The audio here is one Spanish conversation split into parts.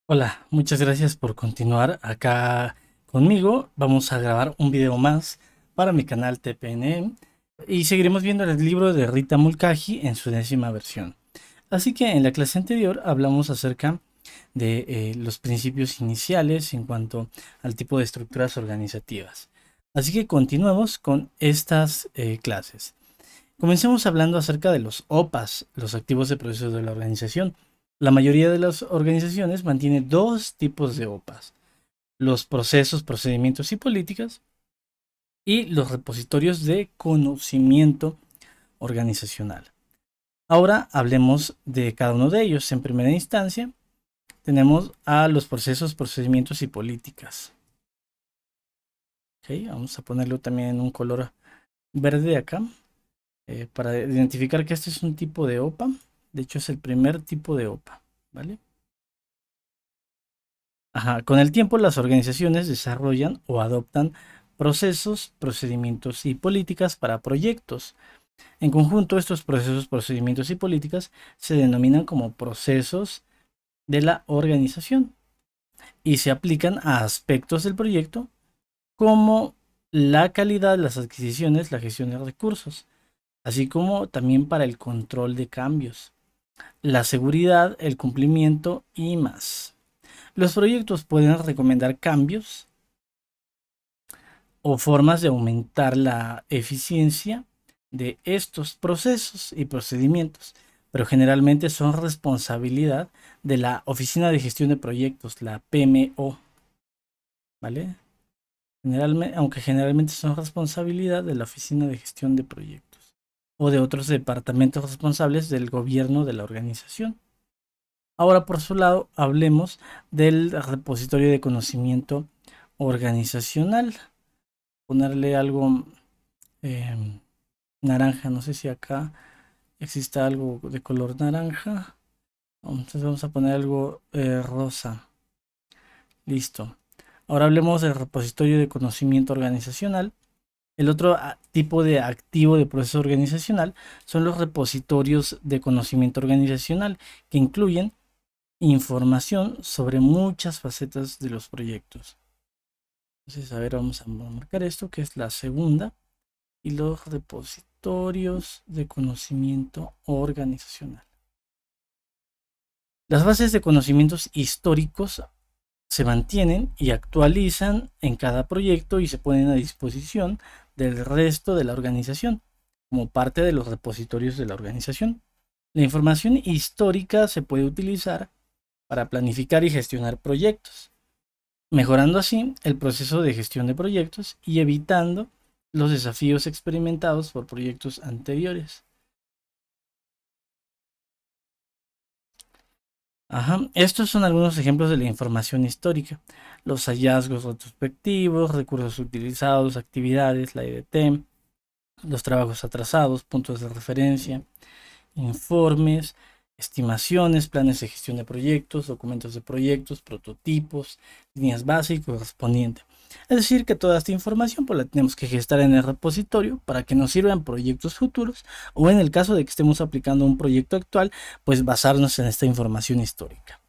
Hola, muchas gracias por continuar acá conmigo. Vamos a grabar un video más para mi canal TPN y seguiremos viendo el libro de Rita Mulcahy en su 10ª versión. Así que en la clase anterior hablamos acerca de los principios iniciales en cuanto al tipo de estructuras organizativas. Así que continuemos con estas clases. Comencemos hablando acerca de los OPAs, los activos de procesos de la organización. La mayoría de las organizaciones mantiene dos tipos de OPAs: los procesos, procedimientos y políticas, y los repositorios de conocimiento organizacional. Ahora hablemos de cada uno de ellos. En primera instancia, tenemos a los procesos, procedimientos y políticas. Okay, vamos a ponerlo también en un color verde acá, para identificar que este es un tipo de OPA. De hecho, es el primer tipo de OPA, ¿vale? Ajá. Con el tiempo, las organizaciones desarrollan o adoptan procesos, procedimientos y políticas para proyectos. En conjunto, estos procesos, procedimientos y políticas se denominan como procesos de la organización y se aplican a aspectos del proyecto como la calidad, las adquisiciones, la gestión de recursos, así como también para el control de cambios, la seguridad, el cumplimiento y más. Los proyectos pueden recomendar cambios o formas de aumentar la eficiencia de estos procesos y procedimientos, pero generalmente son responsabilidad de la Oficina de Gestión de Proyectos, la PMO, ¿vale? Aunque generalmente son responsabilidad de la Oficina de Gestión de Proyectos o de otros departamentos responsables del gobierno de la organización. Ahora, por su lado, hablemos del repositorio de conocimiento organizacional. Ponerle algo eh, naranja, no sé si acá exista algo de color naranja. Entonces vamos a poner algo rosa. Listo. Ahora hablemos del repositorio de conocimiento organizacional. El otro tipo de activo de proceso organizacional son los repositorios de conocimiento organizacional, que incluyen información sobre muchas facetas de los proyectos. Entonces, a ver, vamos a marcar esto, que es la segunda, y los repositorios de conocimiento organizacional. Las bases de conocimientos históricos se mantienen y actualizan en cada proyecto y se ponen a disposición del resto de la organización como parte de los repositorios de la organización. La información histórica se puede utilizar para planificar y gestionar proyectos, mejorando así el proceso de gestión de proyectos y evitando los desafíos experimentados por proyectos anteriores. Ajá. Estos son algunos ejemplos de la información histórica: los hallazgos retrospectivos, recursos utilizados, actividades, la EDT, los trabajos atrasados, puntos de referencia, informes, estimaciones, planes de gestión de proyectos, documentos de proyectos, prototipos, líneas base y correspondiente. Es decir, que toda esta información pues la tenemos que gestar en el repositorio para que nos sirva en proyectos futuros, o en el caso de que estemos aplicando un proyecto actual, pues basarnos en esta información histórica.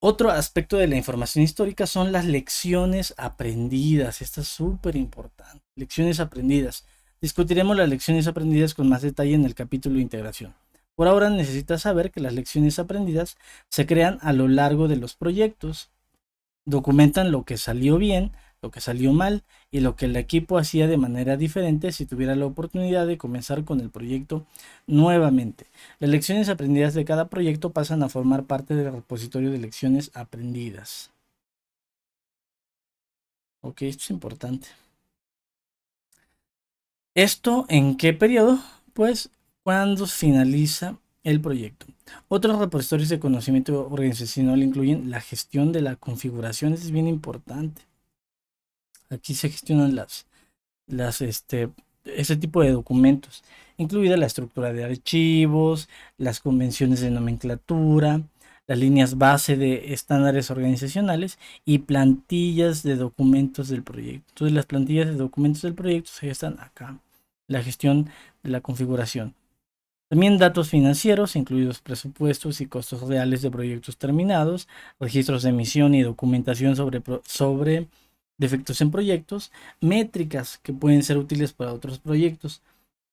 Otro aspecto de la información histórica son las lecciones aprendidas. Esta es súper importante. Lecciones aprendidas. Discutiremos las lecciones aprendidas con más detalle en el capítulo de integración. Por ahora necesitas saber que las lecciones aprendidas se crean a lo largo de los proyectos. Documentan lo que salió bien, lo que salió mal y lo que el equipo hacía de manera diferente si tuviera la oportunidad de comenzar con el proyecto nuevamente. Las lecciones aprendidas de cada proyecto pasan a formar parte del repositorio de lecciones aprendidas. Ok, esto es importante. ¿Esto en qué periodo? Pues cuando finaliza el proyecto. Otros repositorios de conocimiento organizacional incluyen la gestión de la configuración. Esto es bien importante. Aquí se gestionan ese tipo de documentos, incluida la estructura de archivos, las convenciones de nomenclatura, las líneas base de estándares organizacionales y plantillas de documentos del proyecto. Entonces, las plantillas de documentos del proyecto se gestan acá. La gestión de la configuración. También datos financieros, incluidos presupuestos y costos reales de proyectos terminados, registros de emisión y documentación sobre defectos en proyectos, métricas que pueden ser útiles para otros proyectos,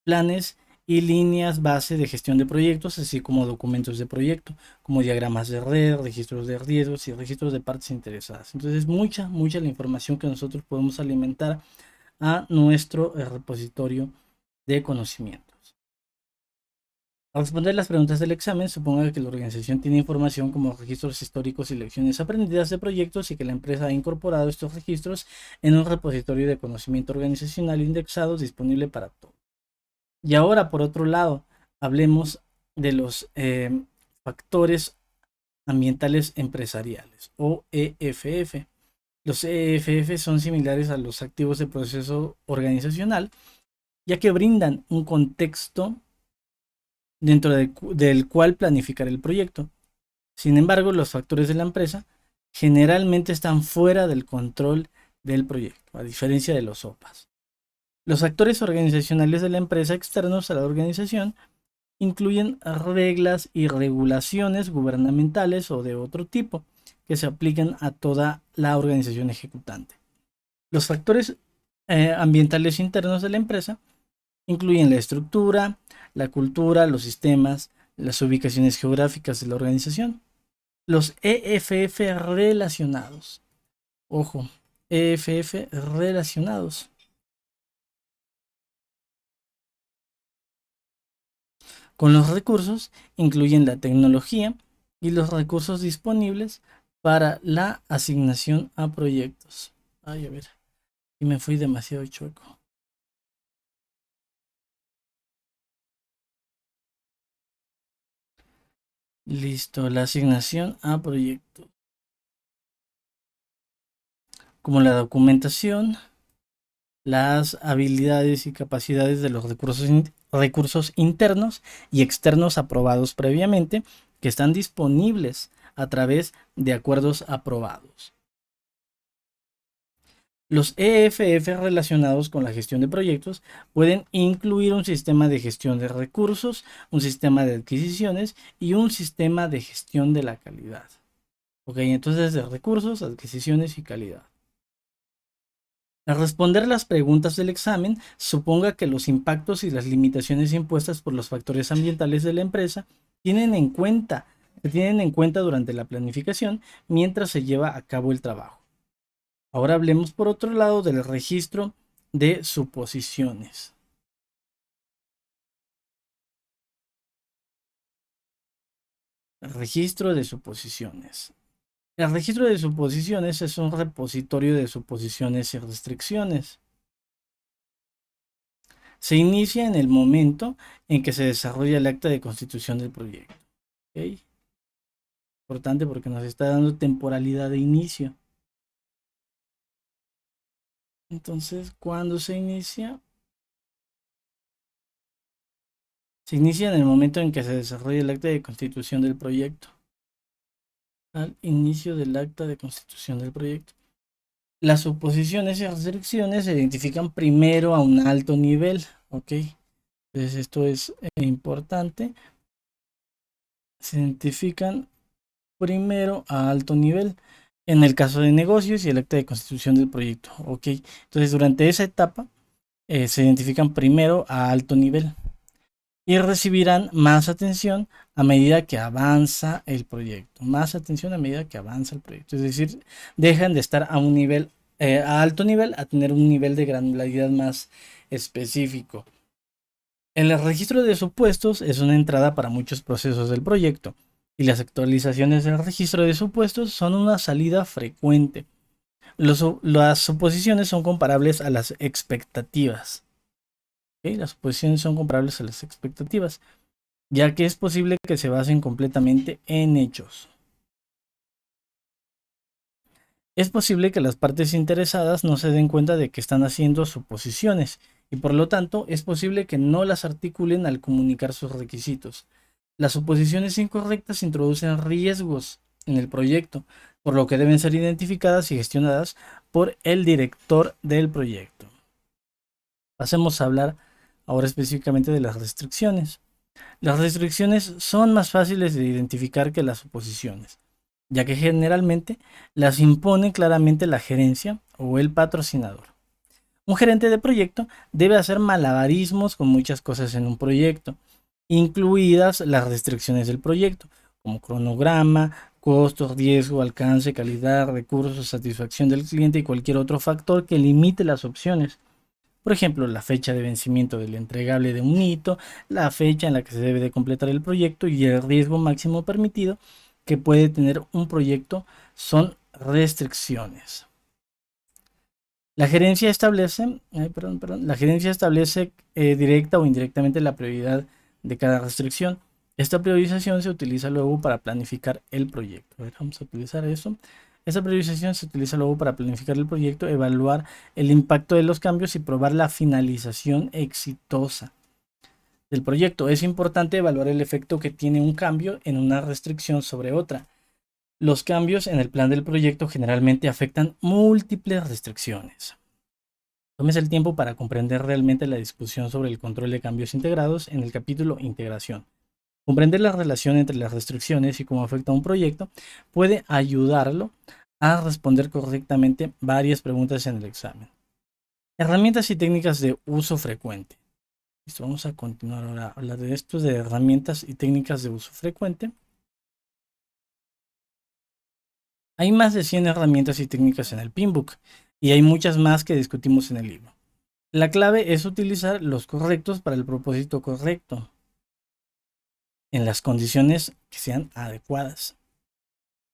planes y líneas base de gestión de proyectos, así como documentos de proyecto, como diagramas de red, registros de riesgos y registros de partes interesadas. Entonces, mucha la información que nosotros podemos alimentar a nuestro repositorio de conocimientos. Al responder las preguntas del examen, suponga que la organización tiene información como registros históricos y lecciones aprendidas de proyectos y que la empresa ha incorporado estos registros en un repositorio de conocimiento organizacional indexado disponible para todos. Y ahora, por otro lado, hablemos de los factores ambientales empresariales o EFF. Los EFF son similares a los activos de proceso organizacional, ya que brindan un contexto dentro del cual planificar el proyecto. Sin embargo, los factores de la empresa generalmente están fuera del control del proyecto, a diferencia de los OPAs. Los actores organizacionales de la empresa externos a la organización incluyen reglas y regulaciones gubernamentales o de otro tipo que se aplican a toda la organización ejecutante. Los factores ambientales internos de la empresa incluyen la estructura, la cultura, los sistemas, las ubicaciones geográficas de la organización. Los EFF relacionados. Ojo, EFF relacionados. Con los recursos incluyen la tecnología y los recursos disponibles para la asignación a proyectos. Ay, a ver, y me fui demasiado chueco. Listo, la asignación a proyectos. Como la documentación, las habilidades y capacidades de los recursos internos y externos aprobados previamente que están disponibles a través de acuerdos aprobados. Los EFF relacionados con la gestión de proyectos pueden incluir un sistema de gestión de recursos, un sistema de adquisiciones y un sistema de gestión de la calidad. Ok, entonces de recursos, adquisiciones y calidad. Al responder las preguntas del examen, suponga que los impactos y las limitaciones impuestas por los factores ambientales de la empresa se tienen en cuenta durante la planificación mientras se lleva a cabo el trabajo. Ahora hablemos por otro lado del registro de suposiciones. El registro de suposiciones. El registro de suposiciones es un repositorio de suposiciones y restricciones. Se inicia en el momento en que se desarrolla el acta de constitución del proyecto. ¿Okay? Importante porque nos está dando temporalidad de inicio. Entonces, ¿cuándo se inicia? Se inicia en el momento en que se desarrolla el acta de constitución del proyecto. Al inicio del acta de constitución del proyecto. Las suposiciones y restricciones se identifican primero a un alto nivel. ¿Ok? Entonces, esto es importante. Se identifican primero a alto nivel. En el caso de negocios y el acta de constitución del proyecto. ¿Ok? Entonces, durante esa etapa se identifican primero a alto nivel y recibirán más atención a medida que avanza el proyecto. Más atención a medida que avanza el proyecto. Es decir, dejan de estar a un nivel, a alto nivel, a tener un nivel de granularidad más específico. El registro de supuestos es una entrada para muchos procesos del proyecto y las actualizaciones del registro de supuestos son una salida frecuente. Las suposiciones son comparables a las expectativas. ¿Okay? Las suposiciones son comparables a las expectativas, ya que es posible que se basen completamente en hechos. Es posible que las partes interesadas no se den cuenta de que están haciendo suposiciones y por lo tanto es posible que no las articulen al comunicar sus requisitos. Las suposiciones incorrectas introducen riesgos en el proyecto, por lo que deben ser identificadas y gestionadas por el director del proyecto. Pasemos a hablar ahora específicamente de las restricciones. Las restricciones son más fáciles de identificar que las oposiciones, ya que generalmente las impone claramente la gerencia o el patrocinador. Un gerente de proyecto debe hacer malabarismos con muchas cosas en un proyecto, incluidas las restricciones del proyecto, como cronograma, costos, riesgo, alcance, calidad, recursos, satisfacción del cliente y cualquier otro factor que limite las opciones. Por ejemplo, la fecha de vencimiento del entregable de un hito, la fecha en la que se debe de completar el proyecto y el riesgo máximo permitido que puede tener un proyecto son restricciones. La gerencia establece, la gerencia establece directa o indirectamente la prioridad de cada restricción. Esta priorización se utiliza luego para planificar el proyecto. A ver, vamos a utilizar eso. Esta priorización se utiliza luego para planificar el proyecto, evaluar el impacto de los cambios y probar la finalización exitosa del proyecto. Es importante evaluar el efecto que tiene un cambio en una restricción sobre otra. Los cambios en el plan del proyecto generalmente afectan múltiples restricciones. Tómese el tiempo para comprender realmente la discusión sobre el control de cambios integrados en el capítulo Integración. Comprender la relación entre las restricciones y cómo afecta a un proyecto puede ayudarlo a responder correctamente varias preguntas en el examen. Herramientas y técnicas de uso frecuente. Listo, vamos a continuar ahora a hablar de esto, de herramientas y técnicas de uso frecuente. Hay más de 100 herramientas y técnicas en el Pinbook y hay muchas más que discutimos en el libro. La clave es utilizar los correctos para el propósito correcto, en las condiciones que sean adecuadas.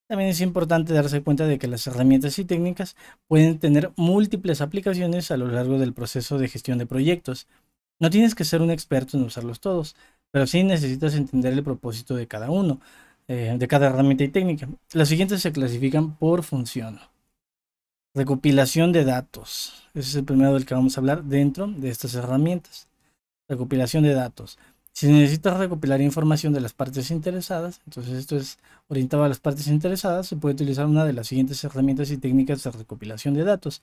También es importante darse cuenta de que las herramientas y técnicas pueden tener múltiples aplicaciones a lo largo del proceso de gestión de proyectos. No tienes que ser un experto en usarlos todos, pero sí necesitas entender el propósito de cada uno, de cada herramienta y técnica. Las siguientes se clasifican por función. Recopilación de datos. Ese es el primero del que vamos a hablar dentro de estas herramientas. Recopilación de datos. Si necesitas recopilar información de las partes interesadas, entonces esto es orientado a las partes interesadas, se puede utilizar una de las siguientes herramientas y técnicas de recopilación de datos.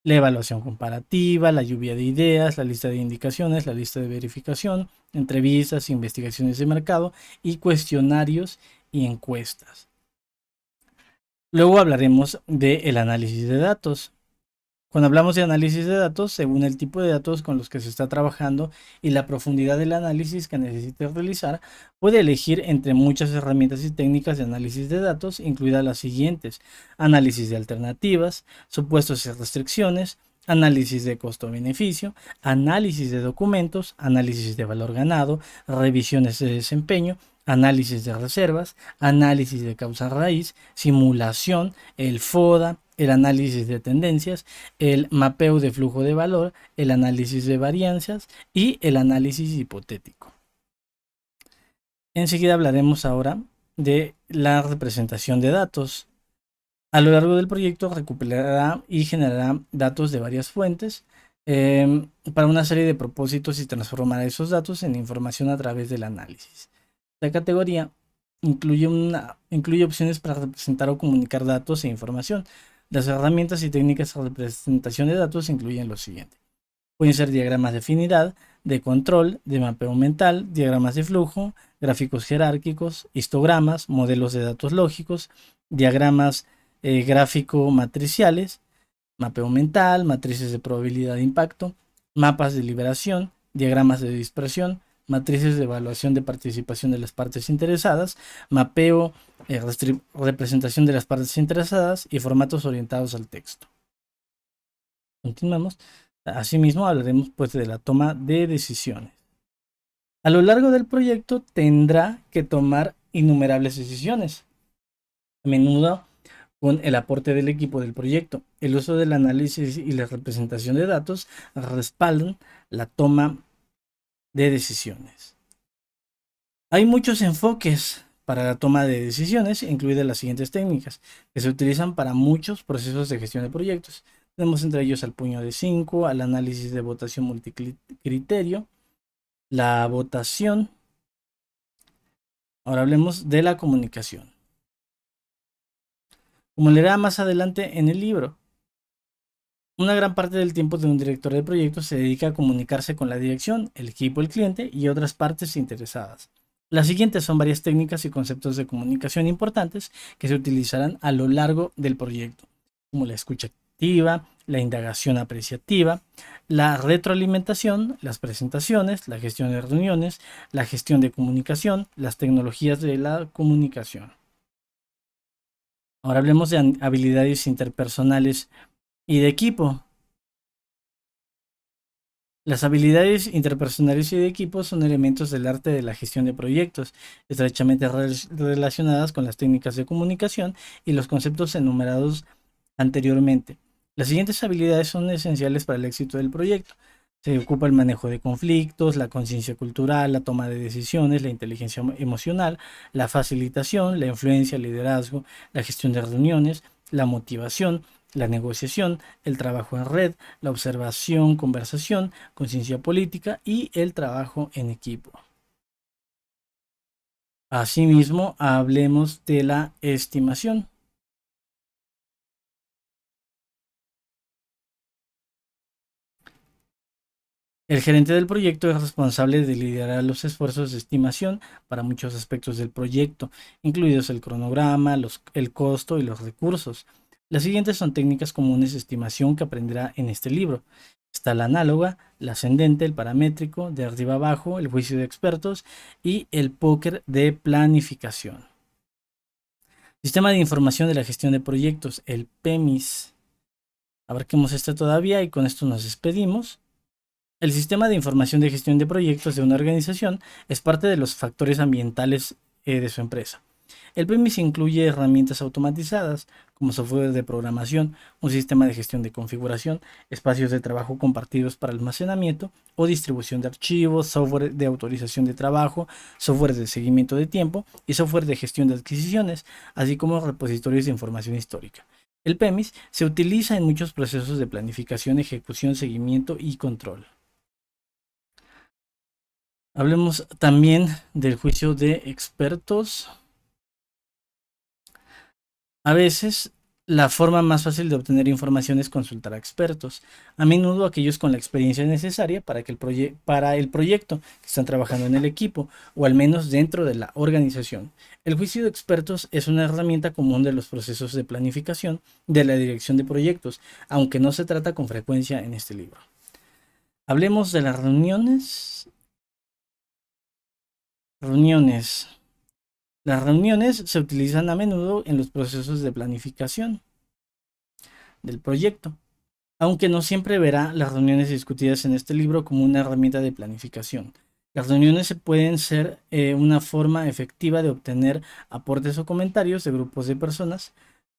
La evaluación comparativa, la lluvia de ideas, la lista de indicaciones, la lista de verificación, entrevistas, investigaciones de mercado y cuestionarios y encuestas. Luego hablaremos del análisis de datos. Cuando hablamos de análisis de datos, según el tipo de datos con los que se está trabajando y la profundidad del análisis que necesite realizar, puede elegir entre muchas herramientas y técnicas de análisis de datos, incluidas las siguientes: análisis de alternativas, supuestos y restricciones, análisis de costo-beneficio, análisis de documentos, análisis de valor ganado, revisiones de desempeño, análisis de reservas, análisis de causa raíz, simulación, el FODA, el análisis de tendencias, el mapeo de flujo de valor, el análisis de varianzas y el análisis hipotético. Enseguida hablaremos ahora de la representación de datos. A lo largo del proyecto recopilará y generará datos de varias fuentes para una serie de propósitos y transformará esos datos en información a través del análisis. La categoría incluye opciones para representar o comunicar datos e información. Las herramientas y técnicas de representación de datos incluyen lo siguiente. Pueden ser diagramas de afinidad, de control, de mapeo mental, diagramas de flujo, gráficos jerárquicos, histogramas, modelos de datos lógicos, diagramas gráfico-matriciales, mapeo mental, matrices de probabilidad de impacto, mapas de liberación, diagramas de dispersión, matrices de evaluación de participación de las partes interesadas, mapeo, representación de las partes interesadas y formatos orientados al texto. Continuamos. Asimismo, hablaremos pues de la toma de decisiones. A lo largo del proyecto tendrá que tomar innumerables decisiones, a menudo con el aporte del equipo del proyecto. El uso del análisis y la representación de datos respaldan la toma de decisiones. Hay muchos enfoques para la toma de decisiones, incluidas las siguientes técnicas, que se utilizan para muchos procesos de gestión de proyectos. Tenemos entre ellos al puño de 5, al análisis de votación multicriterio, la votación. Ahora hablemos de la comunicación. Como leerá más adelante en el libro, Una gran parte del tiempo de un director de proyectos se dedica a comunicarse con la dirección, el equipo, el cliente y otras partes interesadas. Las siguientes son varias técnicas y conceptos de comunicación importantes que se utilizarán a lo largo del proyecto, como la escucha activa, la indagación apreciativa, la retroalimentación, las presentaciones, la gestión de reuniones, la gestión de comunicación, las tecnologías de la comunicación. Ahora hablemos de habilidades interpersonales y de equipo. Las habilidades interpersonales y de equipo son elementos del arte de la gestión de proyectos, estrechamente relacionadas con las técnicas de comunicación y los conceptos enumerados anteriormente. Las siguientes habilidades son esenciales para el éxito del proyecto. Se ocupa el manejo de conflictos, la conciencia cultural, la toma de decisiones, la inteligencia emocional, la facilitación, la influencia, el liderazgo, la gestión de reuniones, la motivación, la negociación, el trabajo en red, la observación, conversación, conciencia política y el trabajo en equipo. Asimismo, hablemos de la estimación. El gerente del proyecto es responsable de liderar los esfuerzos de estimación para muchos aspectos del proyecto, incluidos el cronograma, el costo y los recursos. Las siguientes son técnicas comunes de estimación que aprenderá en este libro. Está la análoga, la ascendente, el paramétrico, de arriba abajo, el juicio de expertos y el póker de planificación. Sistema de información de la gestión de proyectos, el PEMIS. Abarquemos este todavía y con esto nos despedimos. El sistema de información de gestión de proyectos de una organización es parte de los factores ambientales de su empresa. El PEMIS incluye herramientas automatizadas como software de programación, un sistema de gestión de configuración, espacios de trabajo compartidos para almacenamiento o distribución de archivos, software de autorización de trabajo, software de seguimiento de tiempo y software de gestión de adquisiciones, así como repositorios de información histórica. El PEMIS se utiliza en muchos procesos de planificación, ejecución, seguimiento y control. Hablemos también del juicio de expertos. A veces, la forma más fácil de obtener información es consultar a expertos, a menudo aquellos con la experiencia necesaria para el proyecto que están trabajando en el equipo o al menos dentro de la organización. El juicio de expertos es una herramienta común de los procesos de planificación de la dirección de proyectos, aunque no se trata con frecuencia en este libro. Hablemos de las reuniones. Reuniones. Las reuniones se utilizan a menudo en los procesos de planificación del proyecto, aunque no siempre verá las reuniones discutidas en este libro como una herramienta de planificación. Las reuniones pueden ser una forma efectiva de obtener aportes o comentarios de grupos de personas,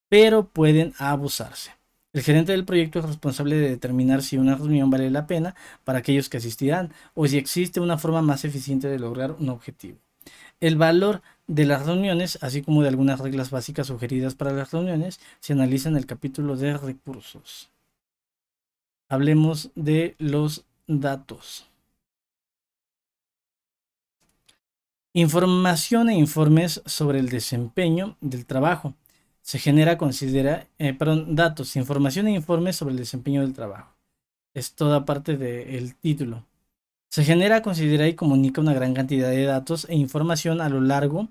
pero pueden abusarse. El gerente del proyecto es responsable de determinar si una reunión vale la pena para aquellos que asistirán o si existe una forma más eficiente de lograr un objetivo. El valor de las reuniones, así como de algunas reglas básicas sugeridas para las reuniones, se analiza en el capítulo de recursos. Hablemos de los datos. Información e informes sobre el desempeño del trabajo. Se genera, datos, información e informes sobre el desempeño del trabajo. Es toda parte del título. Se genera, considera y comunica una gran cantidad de datos e información a lo largo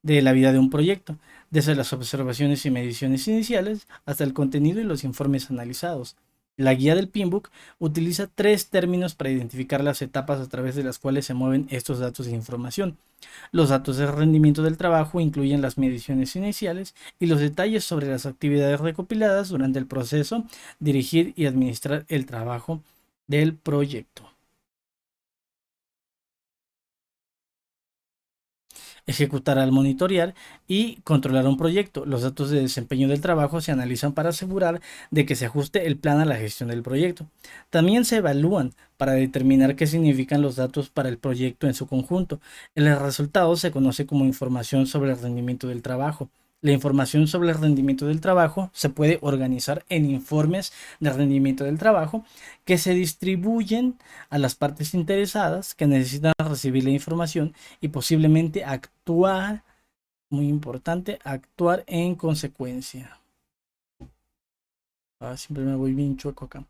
de la vida de un proyecto, desde las observaciones y mediciones iniciales hasta el contenido y los informes analizados. La guía del PMBOK utiliza 3 términos para identificar las etapas a través de las cuales se mueven estos datos de información. Los datos de rendimiento del trabajo incluyen las mediciones iniciales y los detalles sobre las actividades recopiladas durante el proceso, dirigir y administrar el trabajo del proyecto. Ejecutar al monitorear y controlar un proyecto. Los datos de desempeño del trabajo se analizan para asegurar de que se ajuste el plan a la gestión del proyecto. También se evalúan para determinar qué significan los datos para el proyecto en su conjunto. El resultado se conoce como información sobre el rendimiento del trabajo. La información sobre el rendimiento del trabajo se puede organizar en informes de rendimiento del trabajo que se distribuyen a las partes interesadas que necesitan recibir la información y posiblemente actuar, muy importante, actuar en consecuencia. Siempre me voy bien chueco acá.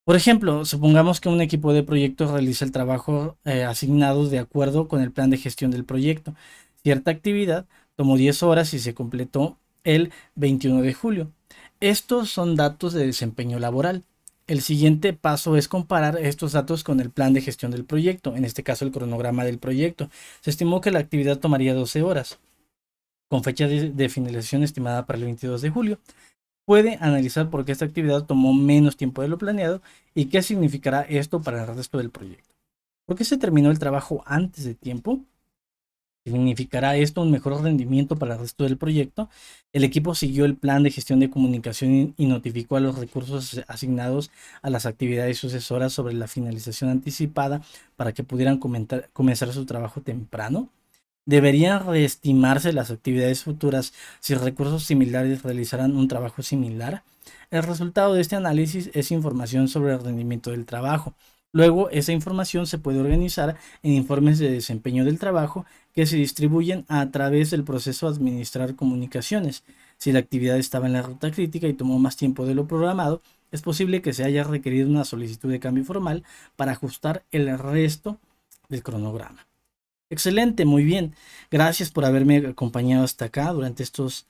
Por ejemplo, supongamos que un equipo de proyectos realiza el trabajo asignado de acuerdo con el plan de gestión del proyecto. Cierta actividad tomó 10 horas y se completó el 21 de julio. Estos son datos de desempeño laboral. El siguiente paso es comparar estos datos con el plan de gestión del proyecto, en este caso el cronograma del proyecto. Se estimó que la actividad tomaría 12 horas, con fecha de finalización estimada para el 22 de julio. Puede analizar por qué esta actividad tomó menos tiempo de lo planeado y qué significará esto para el resto del proyecto. ¿Por qué se terminó el trabajo antes de tiempo? ¿Significará esto un mejor rendimiento para el resto del proyecto? El equipo siguió el plan de gestión de comunicación y notificó a los recursos asignados a las actividades sucesoras sobre la finalización anticipada para que pudieran comenzar su trabajo temprano. ¿Deberían reestimarse las actividades futuras si recursos similares realizaran un trabajo similar? El resultado de este análisis es información sobre el rendimiento del trabajo. Luego, esa información se puede organizar en informes de desempeño del trabajo que se distribuyen a través del proceso de administrar comunicaciones. Si la actividad estaba en la ruta crítica y tomó más tiempo de lo programado, es posible que se haya requerido una solicitud de cambio formal para ajustar el resto del cronograma. Excelente, muy bien. Gracias por haberme acompañado hasta acá durante estos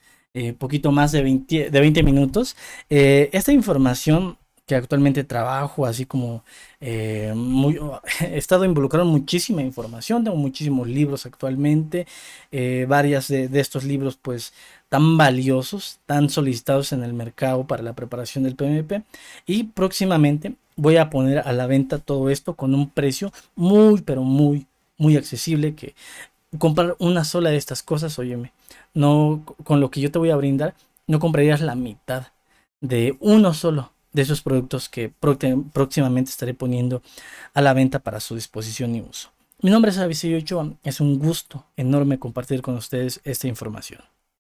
poquito más de 20 minutos. Esta información que actualmente trabajo, así como he estado involucrado en muchísima información, tengo muchísimos libros actualmente, varias de estos libros pues tan valiosos, tan solicitados en el mercado para la preparación del PMP, y próximamente voy a poner a la venta todo esto con un precio muy, pero muy accesible, que comprar una sola de estas cosas, óyeme, no, con lo que yo te voy a brindar, no comprarías la mitad de uno solo de esos productos que próximamente estaré poniendo a la venta para su disposición y uso. Mi nombre es Avisillo Ochoa, es un gusto enorme compartir con ustedes esta información.